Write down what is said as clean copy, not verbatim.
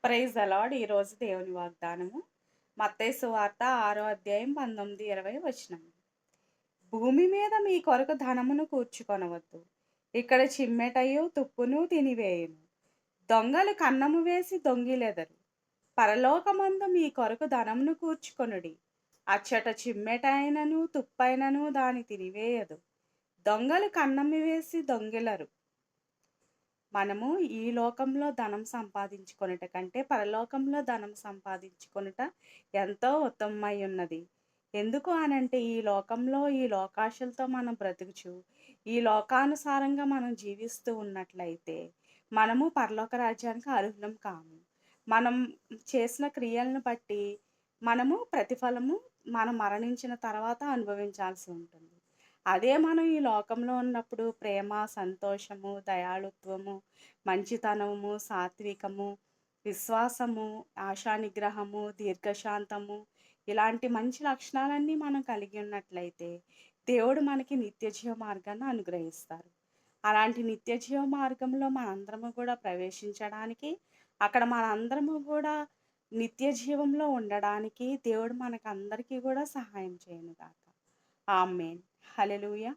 Praise the lord. ఈరోజు దేవుని వాగ్దానము మత్తయి సువార్త 6 అధ్యాయం 19, 20 వచనం. భూమి మీద మీ కొరకు ధనమును కూర్చుకొనవద్దు. ఇక్కడ చిమ్మెటయు తుప్పును తినివేయును. దొంగలు కన్నము వేసి దొంగిలెదరు. పరలోకమందు మీ కొరకు ధనమును కూర్చుకొనుడి. అచ్చట చిమ్మెటైనను తుప్పైనను దాని తినివేయదు. దొంగలు కన్నము వేసి దొంగిలరు. మనము ఈ లోకంలో ధనం సంపాదించుకొనుట కంటే పరలోకంలో ధనం సంపాదించుకొనుట ఎంతో ఉత్తమమై ఉన్నది. ఎందుకు అనంటే ఈ లోకంలో ఈ లోకాశలతో మనం బ్రతుకుచు, ఈ లోకానుసారంగా మనం జీవిస్తూ ఉన్నట్లయితే మనము పరలోక రాజ్యానికి అర్హులం కాము. మనం చేసిన క్రియలను బట్టి మనము ప్రతిఫలము మనం మరణించిన తర్వాత అనుభవించాల్సి ఉంటుంది. అదే మనం ఈ లోకంలో ఉన్నప్పుడు ప్రేమ, సంతోషము, దయాళుత్వము, మంచితనము, సాత్వికము, విశ్వాసము, ఆశానిగ్రహము, దీర్ఘశాంతము ఇలాంటి మంచి లక్షణాలన్నీ మనం కలిగి ఉన్నట్లయితే దేవుడు మనకి నిత్యజీవ మార్గాన్ని అనుగ్రహిస్తారు. అలాంటి నిత్యజీవ మార్గంలో మనందరము కూడా ప్రవేశించడానికి, అక్కడ మనందరము కూడా నిత్య జీవంలో ఉండడానికి దేవుడు మనకందరికీ కూడా సహాయం చేయనుగాక. ఆమేన్. హల్లెలూయా.